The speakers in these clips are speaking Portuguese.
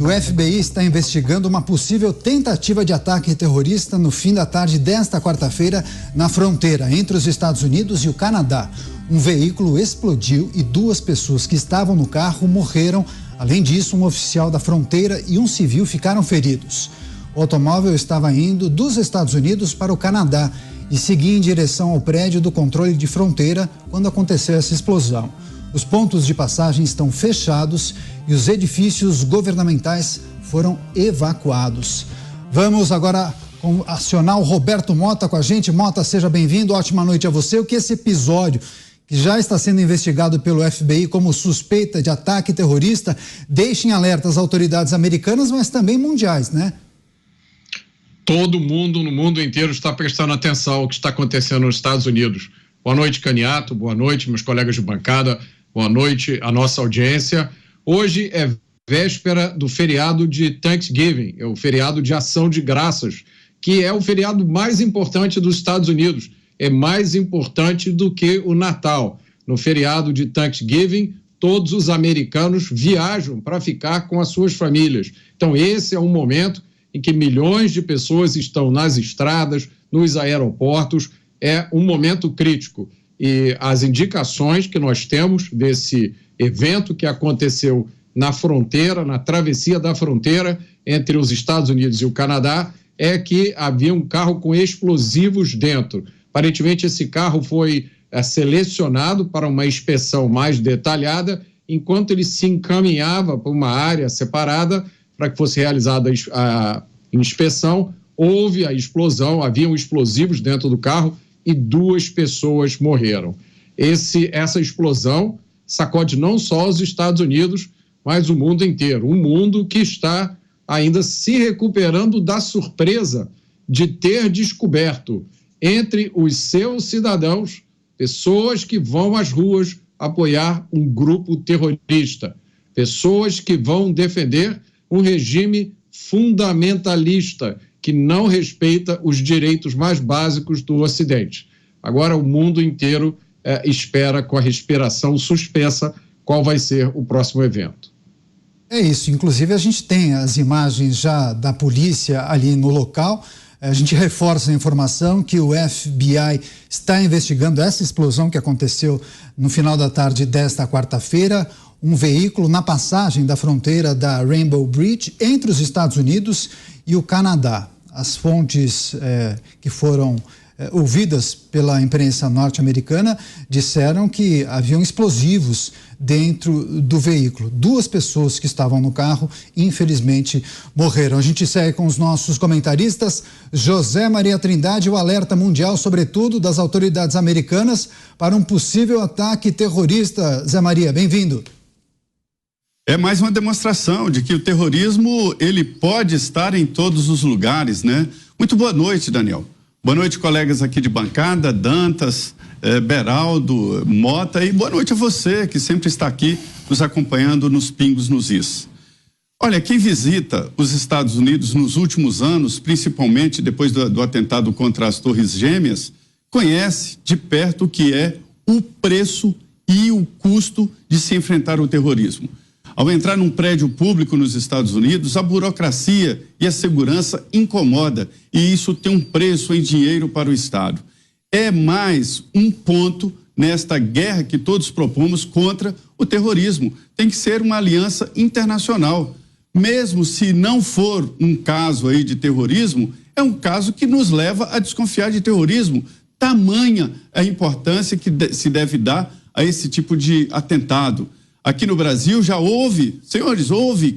O FBI está investigando uma possível tentativa de ataque terrorista no fim da tarde desta quarta-feira na fronteira entre os Estados Unidos e o Canadá. Um veículo explodiu e 2 pessoas que estavam no carro morreram. Além disso, um oficial da fronteira e um civil ficaram feridos. O automóvel estava indo dos Estados Unidos para o Canadá e seguia em direção ao prédio do controle de fronteira quando aconteceu essa explosão. Os pontos de passagem estão fechados e os edifícios governamentais foram evacuados. Vamos agora acionar o Roberto Mota com a gente. Mota, seja bem-vindo, ótima noite a você. O que esse episódio, que já está sendo investigado pelo FBI como suspeita de ataque terrorista, deixa em alerta as autoridades americanas, mas também mundiais, né? Todo mundo no mundo inteiro está prestando atenção ao que está acontecendo nos Estados Unidos. Boa noite, Caniato, boa noite, meus colegas de bancada, boa noite à nossa audiência. Hoje é véspera do feriado de Thanksgiving, é o feriado de ação de graças, que é o feriado mais importante dos Estados Unidos, é mais importante do que o Natal. No feriado de Thanksgiving, todos os americanos viajam para ficar com as suas famílias. Então esse é um momento em que milhões de pessoas estão nas estradas, nos aeroportos, é um momento crítico. E as indicações que nós temos desse evento que aconteceu na fronteira, na travessia da fronteira entre os Estados Unidos e o Canadá, é que havia um carro com explosivos dentro. Aparentemente, esse carro foi selecionado para uma inspeção mais detalhada, enquanto ele se encaminhava para uma área separada para que fosse realizada a inspeção. Houve a explosão, haviam explosivos dentro do carro e 2 pessoas morreram. Essa explosão sacode não só os Estados Unidos, mas o mundo inteiro. Um mundo que está ainda se recuperando da surpresa de ter descoberto entre os seus cidadãos pessoas que vão às ruas apoiar um grupo terrorista, pessoas que vão defender um regime fundamentalista que não respeita os direitos mais básicos do Ocidente. Agora o mundo inteiro espera com a respiração suspensa qual vai ser o próximo evento. É isso, inclusive a gente tem as imagens já da polícia ali no local. A gente reforça a informação que o FBI está investigando essa explosão que aconteceu no final da tarde desta quarta-feira. Um veículo na passagem da fronteira da Rainbow Bridge entre os Estados Unidos e o Canadá. As fontes que foram ouvidas pela imprensa norte-americana disseram que haviam explosivos dentro do veículo. 2 pessoas que estavam no carro, infelizmente, morreram. A gente segue com os nossos comentaristas. José Maria Trindade, o alerta mundial, sobretudo das autoridades americanas, para um possível ataque terrorista. Zé Maria, bem-vindo. É mais uma demonstração de que o terrorismo, ele pode estar em todos os lugares, né? Muito boa noite, Daniel. Boa noite, colegas aqui de bancada, Dantas, Beraldo, Mota, e boa noite a você que sempre está aqui nos acompanhando nos Pingos nos Is. Olha, quem visita os Estados Unidos nos últimos anos, principalmente depois do atentado contra as Torres Gêmeas, conhece de perto o que é o preço e o custo de se enfrentar o terrorismo. Ao entrar num prédio público nos Estados Unidos, a burocracia e a segurança incomoda e isso tem um preço em dinheiro para o Estado. É mais um ponto nesta guerra que todos propomos contra o terrorismo. Tem que ser uma aliança internacional. Mesmo se não for um caso aí de terrorismo, é um caso que nos leva a desconfiar de terrorismo. Tamanha a importância que se deve dar a esse tipo de atentado. Aqui no Brasil já houve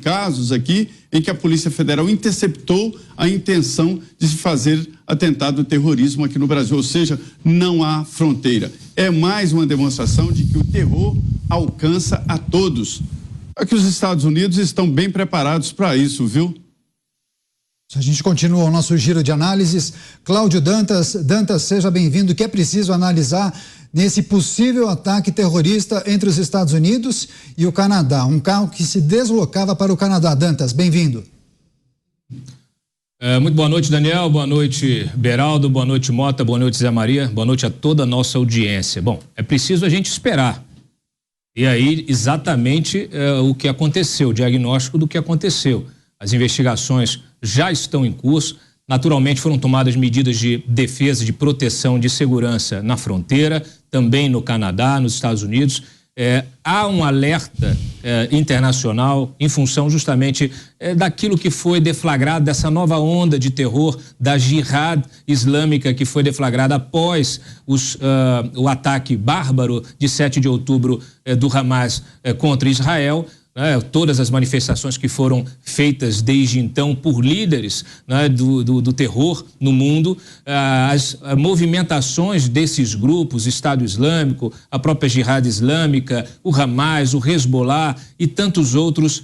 casos aqui em que a Polícia Federal interceptou a intenção de se fazer atentado terrorismo aqui no Brasil, ou seja, não há fronteira. É mais uma demonstração de que o terror alcança a todos. É que os Estados Unidos estão bem preparados para isso, viu? A gente continua o nosso giro de análises. Cláudio Dantas, seja bem-vindo. O que é preciso analisar nesse possível ataque terrorista entre os Estados Unidos e o Canadá? Um carro que se deslocava para o Canadá. Dantas, bem-vindo. Muito boa noite, Daniel. Boa noite, Beraldo. Boa noite, Mota. Boa noite, Zé Maria. Boa noite a toda a nossa audiência. Bom, é preciso a gente esperar E aí, exatamente o que aconteceu, o diagnóstico do que aconteceu. As investigações já estão em curso. Naturalmente, foram tomadas medidas de defesa, de proteção, de segurança na fronteira, também no Canadá, nos Estados Unidos. Há um alerta internacional em função justamente daquilo que foi deflagrado, dessa nova onda de terror da Jihad Islâmica que foi deflagrada após o ataque bárbaro de 7 de outubro do Hamas contra Israel. Todas as manifestações que foram feitas desde então por líderes do terror no mundo, as movimentações desses grupos, Estado Islâmico, a própria Jihad Islâmica, o Hamas, o Hezbollah e tantos outros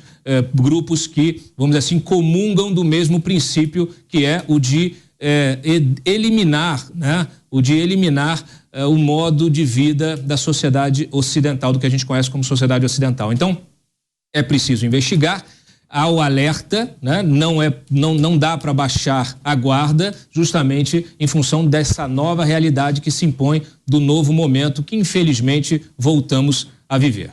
grupos que, vamos dizer assim, comungam do mesmo princípio, que é o de eliminar o modo de vida da sociedade ocidental, do que a gente conhece como sociedade ocidental. Então, é preciso investigar, há o alerta, né? Não dá para baixar a guarda, justamente em função dessa nova realidade que se impõe, do novo momento que infelizmente voltamos a viver.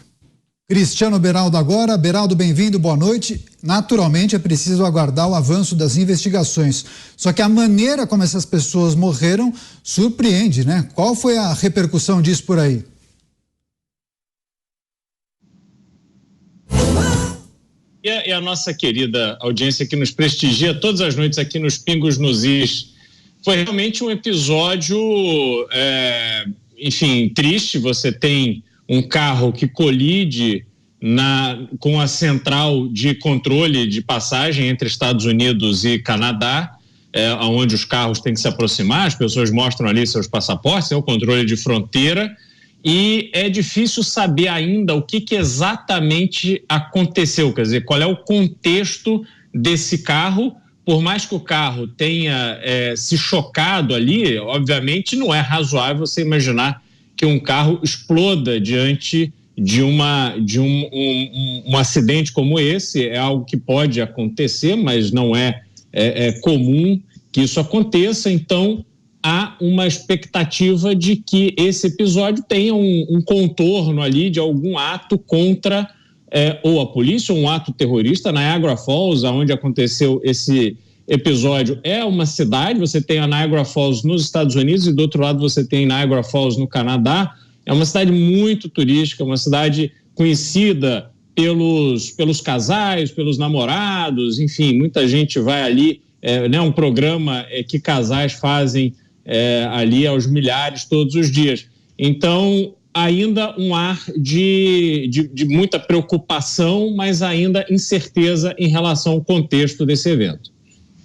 Cristiano Beraldo agora. Beraldo, bem-vindo, boa noite. Naturalmente é preciso aguardar o avanço das investigações, só que a maneira como essas pessoas morreram surpreende, né? Qual foi a repercussão disso por aí? E a nossa querida audiência que nos prestigia todas as noites aqui nos Pingos nos Is. Foi realmente um episódio, enfim, triste. Você tem um carro que colide com a central de controle de passagem entre Estados Unidos e Canadá, onde os carros têm que se aproximar, as pessoas mostram ali seus passaportes, é o controle de fronteira. E é difícil saber ainda o que exatamente aconteceu, quer dizer, qual é o contexto desse carro. Por mais que o carro tenha se chocado ali, obviamente não é razoável você imaginar que um carro exploda diante de um acidente como esse. É algo que pode acontecer, mas não é comum que isso aconteça. Então, há uma expectativa de que esse episódio tenha um contorno ali de algum ato contra ou a polícia, ou um ato terrorista. Niagara Falls, onde aconteceu esse episódio, é uma cidade. Você tem a Niagara Falls nos Estados Unidos e do outro lado você tem Niagara Falls no Canadá. É uma cidade muito turística, uma cidade conhecida pelos casais, pelos namorados, enfim, muita gente vai ali, um programa que casais fazem ali aos milhares todos os dias. Então, ainda um ar de muita preocupação, mas ainda incerteza em relação ao contexto desse evento.